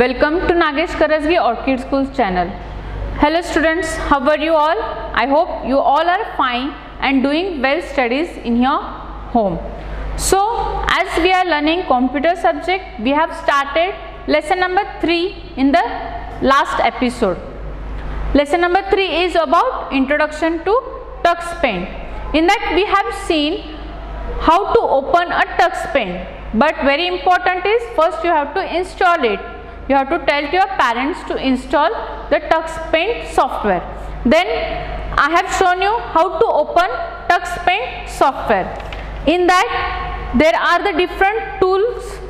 Welcome to Nagesh Karasgi Orchid Schools channel. Hello students, how are you all? I hope you all are fine and doing well studies in your home. So as we are learning computer subject, we have started lesson number 3 in the last episode. Lesson number 3 is about introduction to Tux Paint. In that we have seen how to open a Tux Paint, but very important is first you have to install it. You have to tell to your parents to install the Tux Paint software. Then I have shown you how to open Tux Paint software. In that there are the different tools.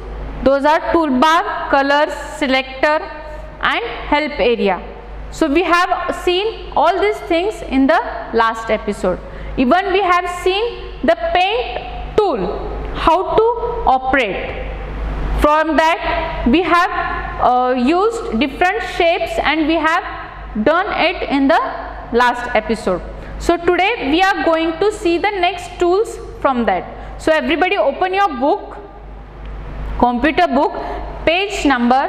Those are toolbar, colors, selector and help area. So we have seen all these things in the last episode. Even we have seen the paint tool, how to operate. From that we have used different shapes and we have done it in the last episode. So today we are going to see the next tools from that. So everybody open your book, computer book, page number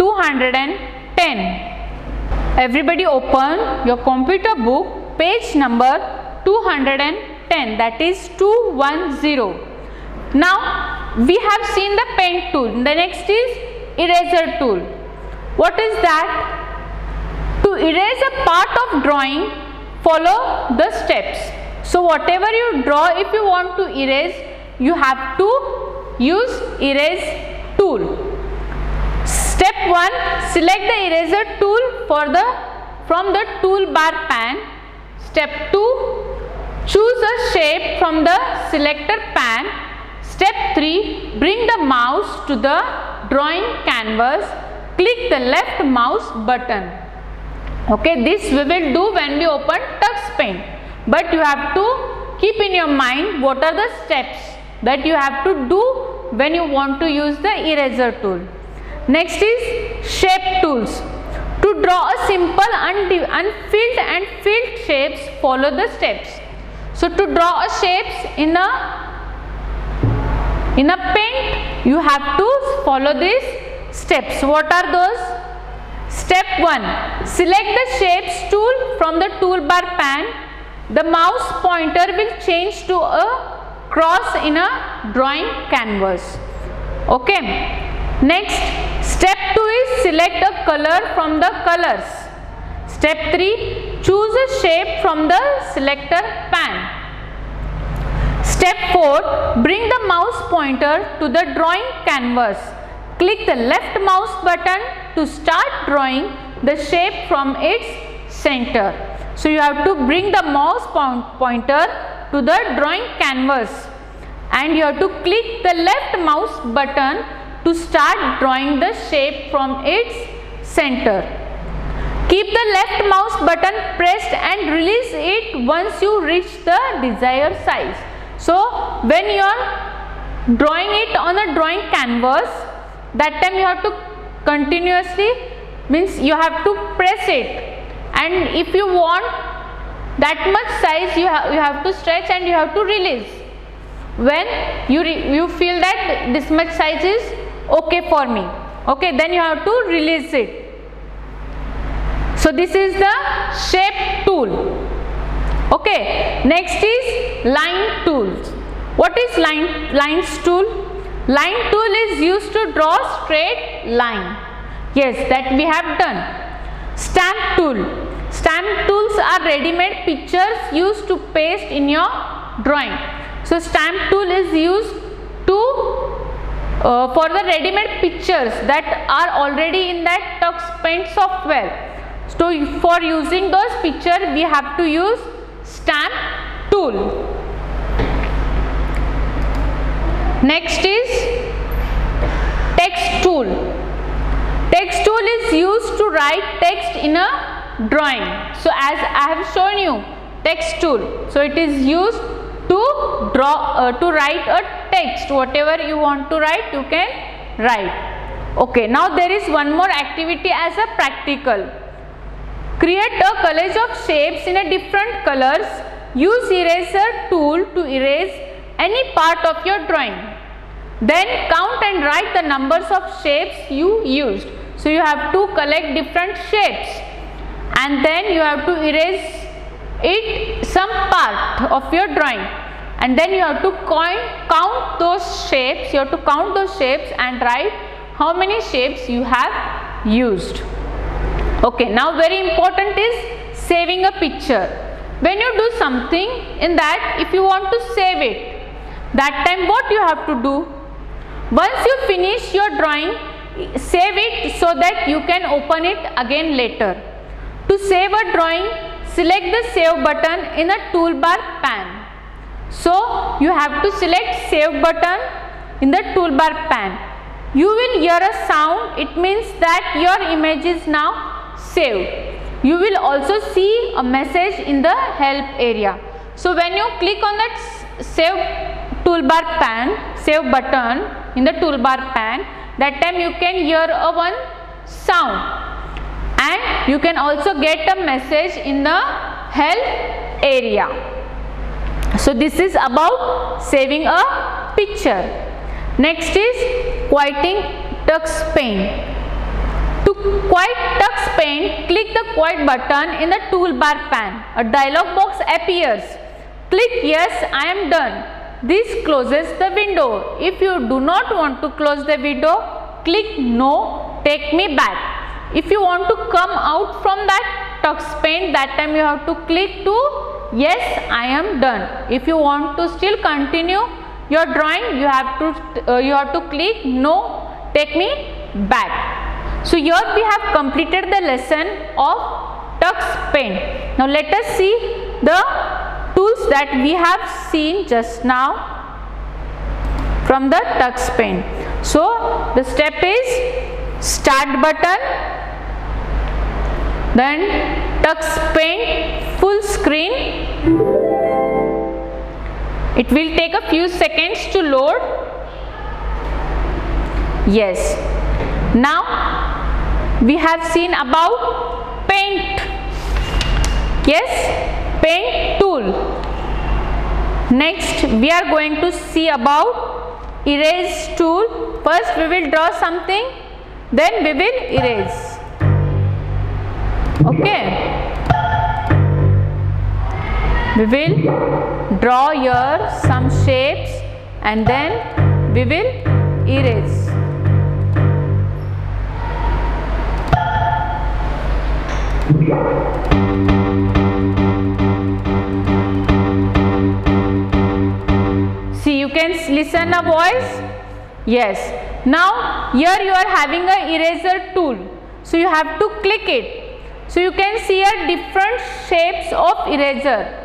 210. Everybody open your computer book, page number 210, that is 210. Now we have seen the paint tool. The next is eraser tool. What is that? To erase a part of drawing, follow the steps. So whatever you draw, if you want to erase, you have to use erase tool. Step 1, select the eraser tool from the toolbar pan. Step 2, choose a shape from the selector pan. Step 3, bring the mouse to the drawing canvas. Click the left mouse button. Okay, this we will do when we open Tux Paint. But you have to keep in your mind what are the steps that you have to do when you want to use the eraser tool. Next is shape tools. To draw a simple unfilled and filled shapes, follow the steps. So to draw a shapes in a paint, you have to follow these steps. What are those? Step 1, select the shapes tool from the toolbar pan. The mouse pointer will change to a cross in a drawing canvas. Okay. Next, step 2 is select a color from the colors. Step 3, choose a shape from the selector pan. Step 4, bring the mouse pointer to the drawing canvas. Click the left mouse button to start drawing the shape from its center. So you have to bring the mouse pointer to the drawing canvas and you have to click the left mouse button to start drawing the shape from its center. Keep the left mouse button pressed and release it once you reach the desired size. So when you are drawing it on a drawing canvas, that time you have to continuously, means you have to press it, and if you want that much size you have to stretch and you have to release. When you feel that this much size is okay for me, okay, then you have to release it. So this is the shape tool. Okay, next is line tools. What is lines tool? Line tool is used to draw straight line. Yes, that we have done. Stamp tool. Stamp tools are ready-made pictures used to paste in your drawing. So stamp tool is used for the ready-made pictures that are already in that Tux Paint software. So for using those pictures we have to use stamp tool. Next is text tool. Text tool is used to write text in a drawing. So as I have shown you text tool, so it is used to write a text. Whatever you want to write, you can write. Okay, now there is one more activity as a practical. Create a collage of shapes in a different colors. Use eraser tool to erase any part of your drawing. Then count and write the numbers of shapes you used. So you have to collect different shapes and then you have to erase it some part of your drawing, and then you have to count those shapes. You have to count those shapes and write how many shapes you have used. Okay, now very important is saving a picture. When you do something in that, if you want to save it, that time what you have to do? Once you finish your drawing, save it so that you can open it again later. To save a drawing, select the save button in a toolbar pane. So you have to select save button in the toolbar pane. You will hear a sound. It means that your image is now saved. You will also see a message in the help area. So when you click on that save toolbar pane, save button in the toolbar pane, that time you can hear a one sound. And you can also get a message in the help area. So this is about saving a picture. Next is quieting tux paint. To quiet tux paint, click the quiet button in the toolbar pane. A dialog box appears. Click yes, I am done. This closes the window. If you do not want to close the window, click no, take me back. If you want to come out from that tux paint, that time you have to click to yes, I am done. If you want to still continue your drawing, you have to click no, take me back. So here we have completed the lesson of tux paint. Now let us see the tools that we have seen just now from the tux paint. So the step is start button, then tux paint full screen. It will take a few seconds to load. Yes. Now we have seen about paint. Yes, paint tool. Next we are going to see about erase tool. First we will draw something, then we will erase. Okay. We will draw here some shapes and then we will erase. See, you can listen a voice. Yes. Now here you are having a eraser tool. So you have to click it. So you can see a different shapes of eraser.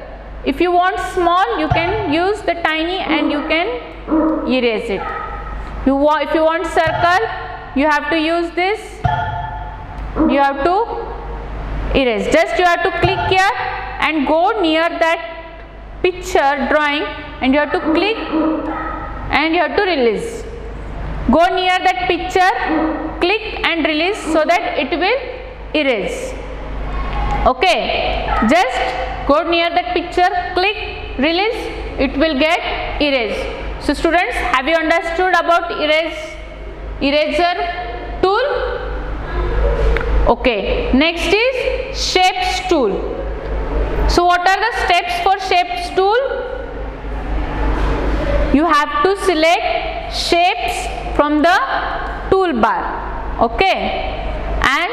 If you want small, you can use the tiny and you can erase it. If you want circle, you have to use this. You have to erase. Just you have to click here and go near that picture drawing and you have to click and you have to release. Go near that picture, click and release so that it will erase. Okay, just go near that picture, click, release, it will get erased. So students, have you understood about eraser tool? Okay, next is shapes tool. So what are the steps for shapes tool? You have to select shapes from the toolbar. Okay, and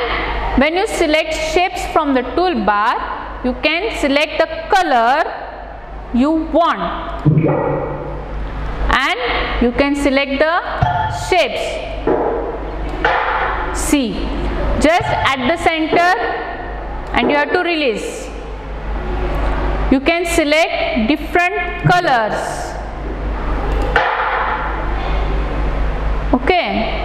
when you select shapes from the toolbar, you can select the color you want and you can select the shapes. See, just at the center and you have to release. You can select different colors. Okay.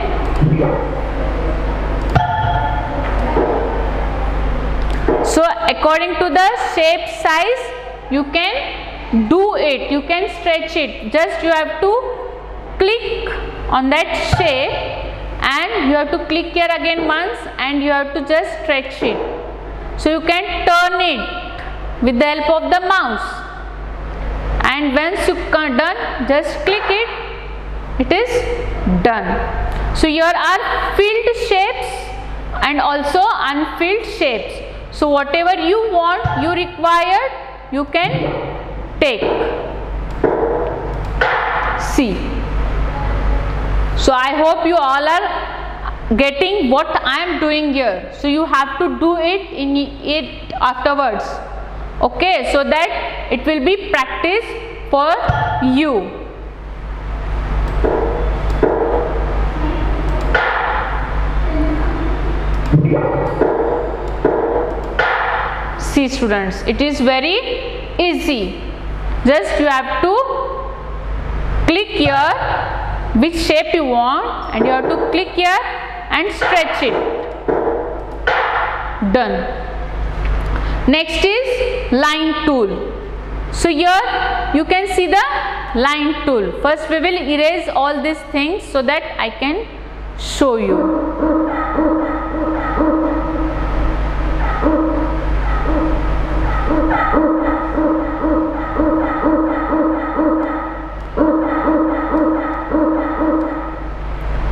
So according to the shape size, you can do it, you can stretch it. Just you have to click on that shape and you have to click here again once and you have to just stretch it. So you can turn it with the help of the mouse, and once you are done, just click it, it is done. So here are filled shapes and also unfilled shapes. So whatever you want, you require, you can take. See. So I hope you all are getting what I am doing here. So you have to do it afterwards. Okay, so that it will be practice for you. See students, it is very easy. Just you have to click here which shape you want and you have to click here and stretch it. Done. Next is line tool. So here you can see the line tool. First we will erase all these things so that I can show you.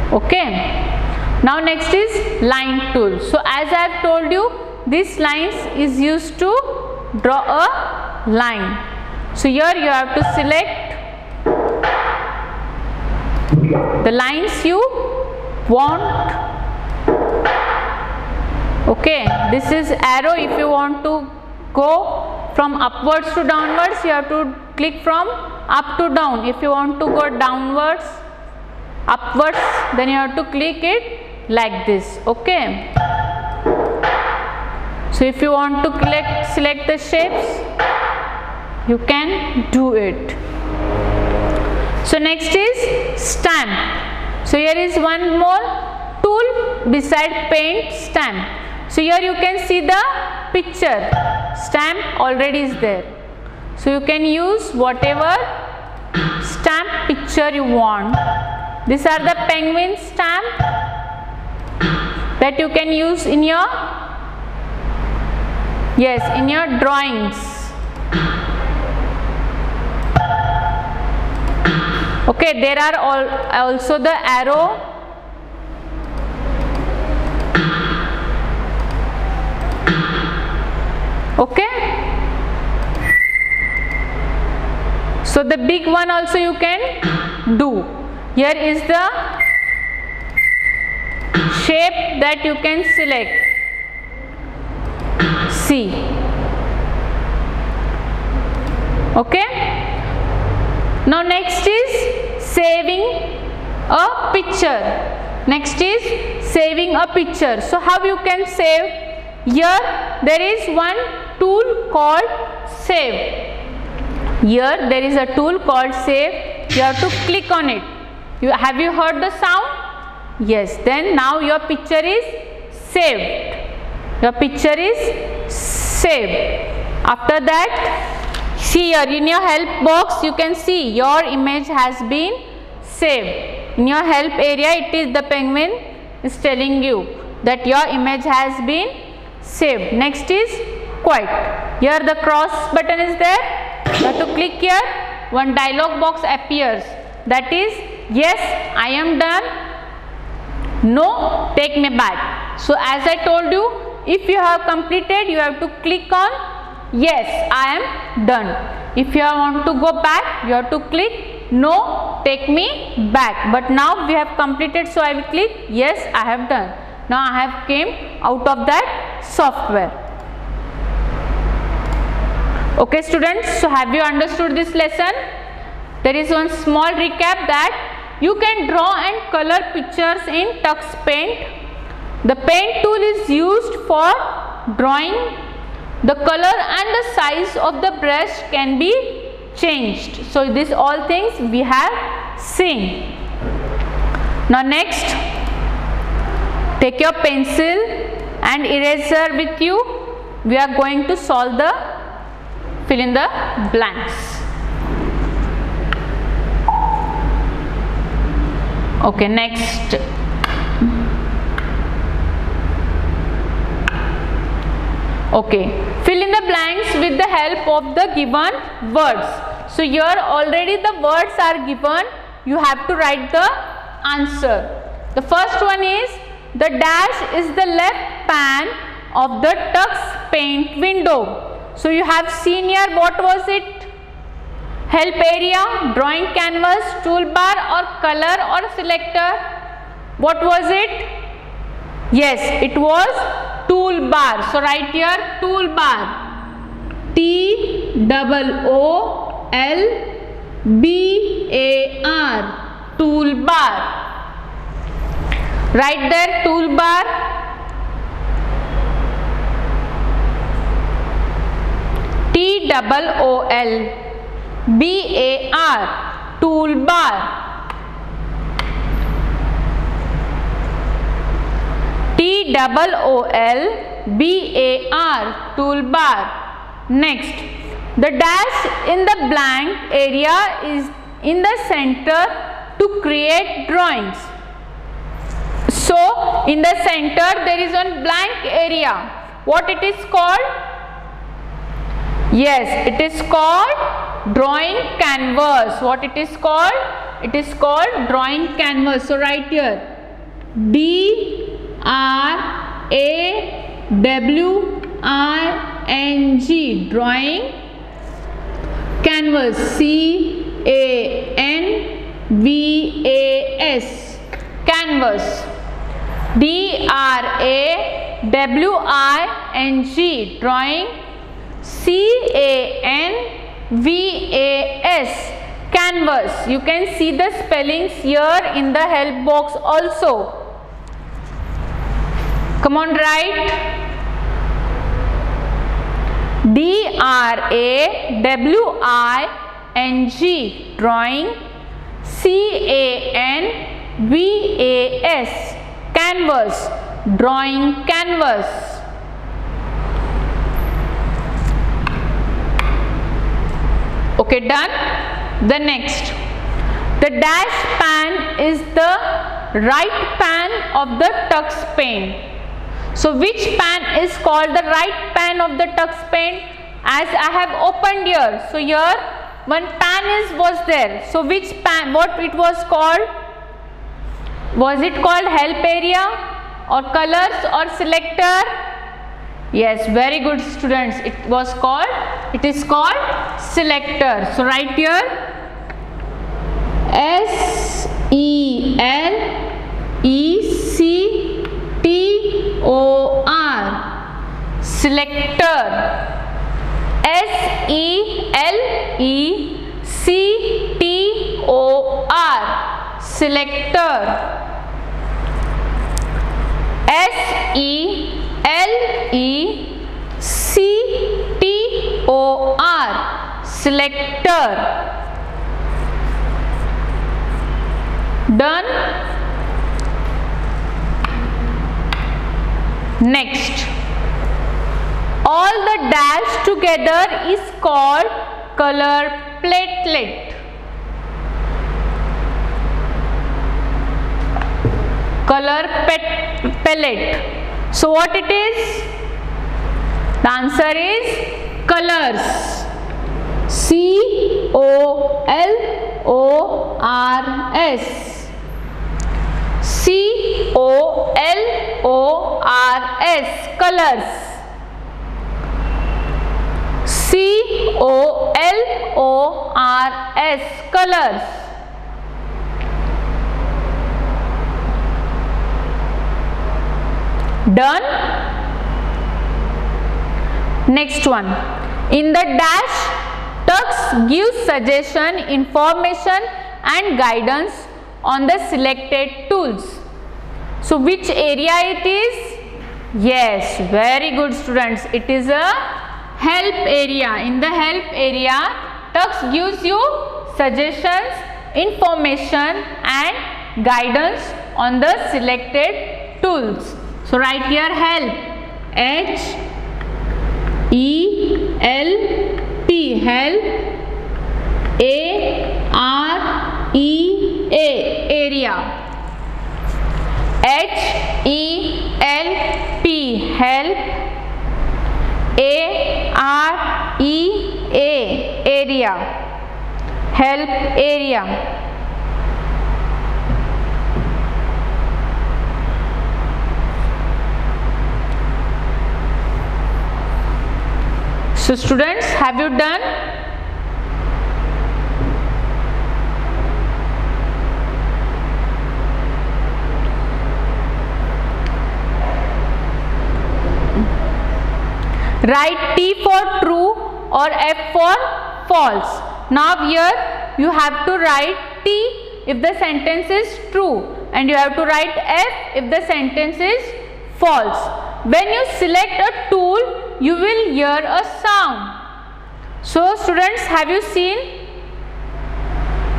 Okay, now next is line tool. So as I have told you, this lines is used to draw a line. So here you have to select the lines you want. Okay, this is arrow. If you want to go from upwards to downwards, you have to click from up to down. If you want to go downwards, upwards, then you have to click it like this. Okay, so if you want to select the shapes, you can do it. So next is stamp. So here is one more tool beside paint, stamp. So here you can see the picture, stamp already is there. So you can use whatever stamp picture you want. These are the penguin stamp that you can use in your, in your drawings. Okay, there are also the arrow. Okay. So the big one also you can do. Here is the shape that you can select. See. Okay. Now next is saving a picture. Next is saving a picture. So how you can save? Here there is one tool called save. Here there is a tool called save. You have to click on it. Have you heard the sound? Yes. Then now your picture is saved. Your picture is saved. After that, see here in your help box you can see your image has been saved. In your help area it is the penguin is telling you that your image has been saved. Next is quit. Here the cross button is there. You have to click here. One dialog box appears. That is yes, I am done. No, take me back. So as I told you, if you have completed, you have to click on yes, I am done. If you want to go back, you have to click no, take me back. But now we have completed, so I will click yes, I have done. Now I have came out of that software. Okay students, so have you understood this lesson? There is one small recap that you can draw and color pictures in Tux Paint. The paint tool is used for drawing. The color and the size of the brush can be changed. So these all things we have seen. Now next, take your pencil and eraser with you. We are going to solve the fill in the blanks. Okay, next. Okay, fill in the blanks with the help of the given words. So here already the words are given. You have to write the answer. The first one is the dash is the left pan of the tux paint window. So you have seen here, what was it? Help area, drawing canvas, toolbar or color or selector? What was it? Yes, it was toolbar. So write here toolbar. T-O-O-L-B-A-R, toolbar. Write there toolbar. T-O-O-L-B-A-R, toolbar. T-O-O-L-B-A-R, toolbar. Next, the dash in the blank area is in the center to create drawings. So in the center there is one blank area. What it is called? Yes, it is called drawing canvas. What it is called? It is called drawing canvas. So write here D-R-A-W-I-N-G, drawing canvas. C-A-N-V-A-S, canvas. D-R-A-W-I-N-G, drawing. C-A-N-V-A-S, canvas. You can see the spellings here in the help box also. Come on, write. D-R-A-W-I-N-G, drawing. C-A-N-V-A-S, canvas, drawing canvas. Okay, done. The next, the dash pan is the right pan of the tux paint. So which pan is called the right pan of the tux paint? As I have opened here, so here one pan was there. So which pan, what it was called? Was it called help area or colors or selector? Yes, very good students. It is called selector. So write here S-E-L-E-C-T-O-R, selector. S-E-L-E-C-T-O-R, selector. S-E-L-E-C-T-O-R, selector. Done. Next, all the dash together is called color platelet. Color palette. So what it is? The answer is colors. C-O-L-O-R-S. C-O-L-O-R-S, colors. C-O-L-O-R-S, colors. Done. Next one, in the dash, tux gives suggestion, information and guidance on the selected tools. So which area it is? Yes, very good students. It is a help area. In the help area, tux gives you suggestions, information and guidance on the selected tools. So write here help. H-E-L-P, help. A-R-E-A, area. H-E-L-P, help. A-R-E-A, area. Help area. So students, have you done? Write T for true or F for false. Now here you have to write T if the sentence is true and you have to write F if the sentence is false. When you select a tool, you will hear a sound. So students, have you seen?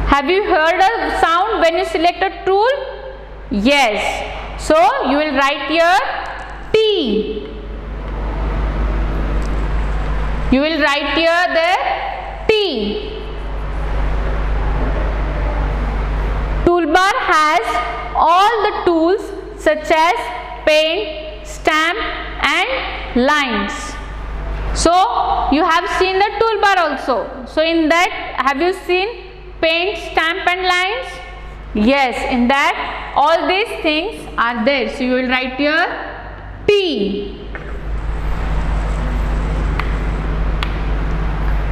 Have you heard a sound when you select a tool? Yes. So you will write here T. You will write here the T. Toolbar has all the tools such as pen, stamp and lines. So you have seen the toolbar also. So in that, have you seen pen, stamp and lines? Yes, in that all these things are there. So you will write here T.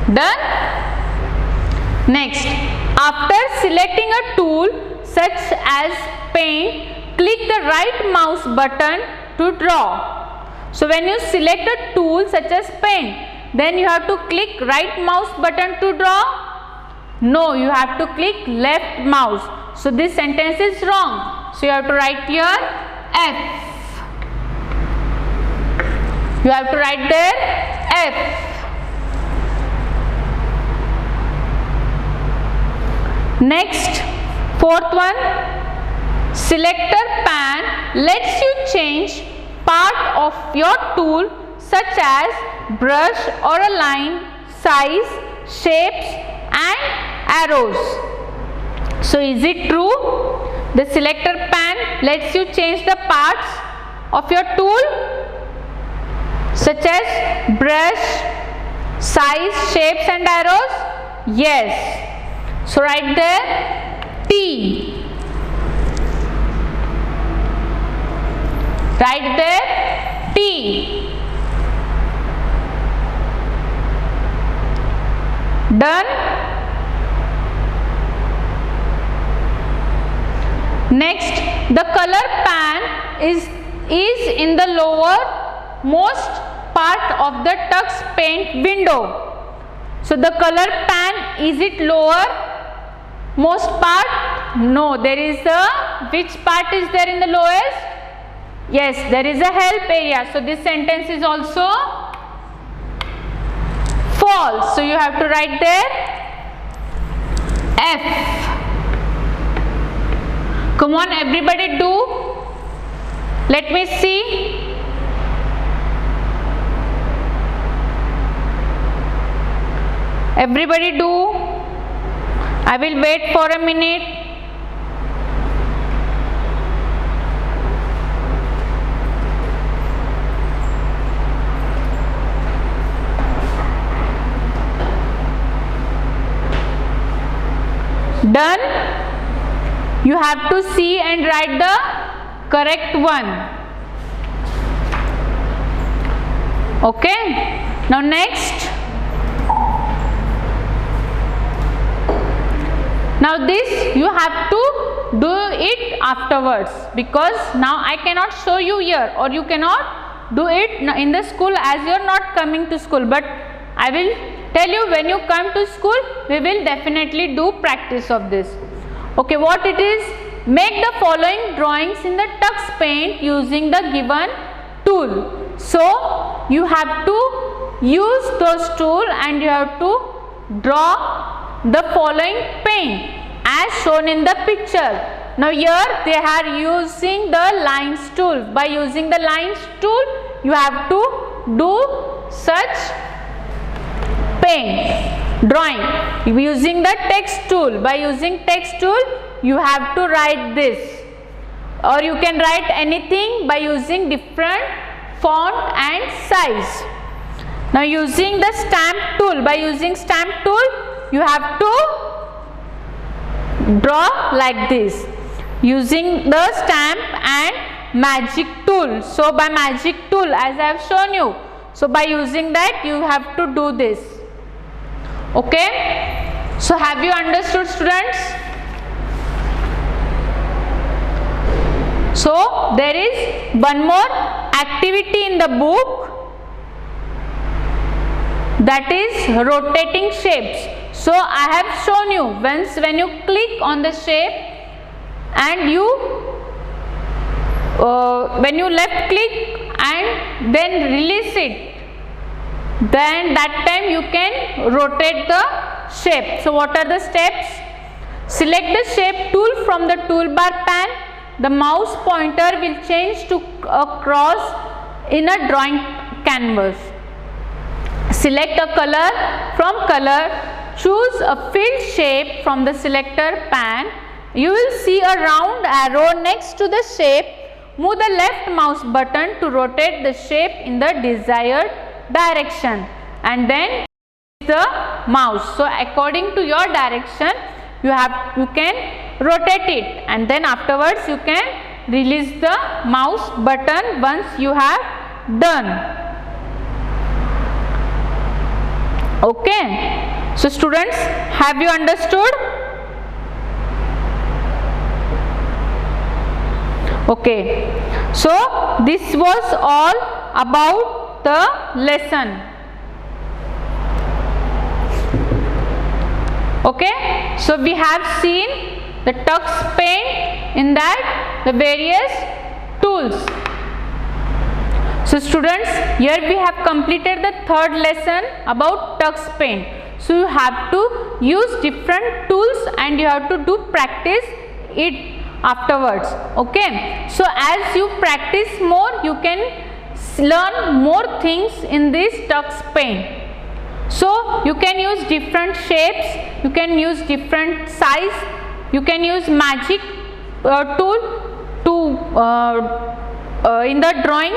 Done? Next, after selecting a tool such as pen, click the right mouse button to draw. So when you select a tool such as pen, then you have to click right mouse button to draw? No, you have to click left mouse. So this sentence is wrong. So you have to write here F. You have to write there F. Next, fourth one, selector pan lets you change part of your tool such as brush or a line, size, shapes and arrows. So is it true? The selector pan lets you change the parts of your tool such as brush, size, shapes and arrows? Yes. So write there T. Write there T. Done? Next, the color pan is in the lower most part of the tux paint window. So the color pan, is it lower most part? No, there is a, which part is there in the lowest? Yes, there is a help area. So this sentence is also false. So you have to write there F. Come on everybody, do. Let me see. Everybody do. I will wait for a minute. Done? You have to see and write the correct one. Okay? Now next. Now this you have to do it afterwards, because now I cannot show you here or you cannot do it in the school as you are not coming to school, but I will tell you when you come to school we will definitely do practice of this. Okay, what it is? Make the following drawings in the tux paint using the given tool. So you have to use those tool and you have to draw the following paint as shown in the picture. Now here they are using the lines tool. By using the lines tool, you have to do such paint drawing. Using the text tool, by using text tool, you have to write this, or you can write anything by using different font and size. Now using the stamp tool, by using stamp tool, you have to draw like this using the stamp and magic tool. So by magic tool, as I have shown you, So by using that you have to do this. Okay, so have you understood, students? So there is one more activity in the book, that is rotating shapes. So I have shown you when you click on the shape and you when you left click and then release it, then that time you can rotate the shape. So what are the steps? Select the shape tool from the toolbar pane. The mouse pointer will change to a cross in a drawing canvas. Select a color from color. Choose a filled shape from the selector pane. You will see a round arrow next to the shape. Move the left mouse button to rotate the shape in the desired direction, and then the mouse. So according to your direction you can rotate it, and then afterwards you can release the mouse button once you have done. Okay, so students, have you understood? Okay, so this was all about the lesson. Okay, so we have seen the tux paint, in that the various tools. So students, here we have completed the third lesson about tux paint. So you have to use different tools and you have to do practice it afterwards. Okay, so as you practice more, you can learn more things in this tux paint. So you can use different shapes, you can use different size, you can use magic tool to in the drawing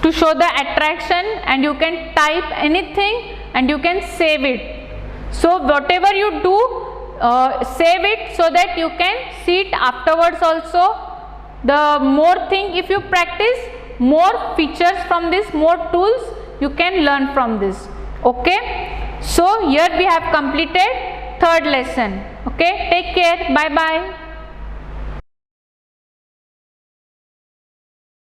to show the attraction, and you can type anything and you can save it. So whatever you do, save it so that you can see it afterwards also. The more thing, if you practice more features from this, more tools you can learn from this. Okay, so here we have completed third lesson. Okay, take care, bye bye.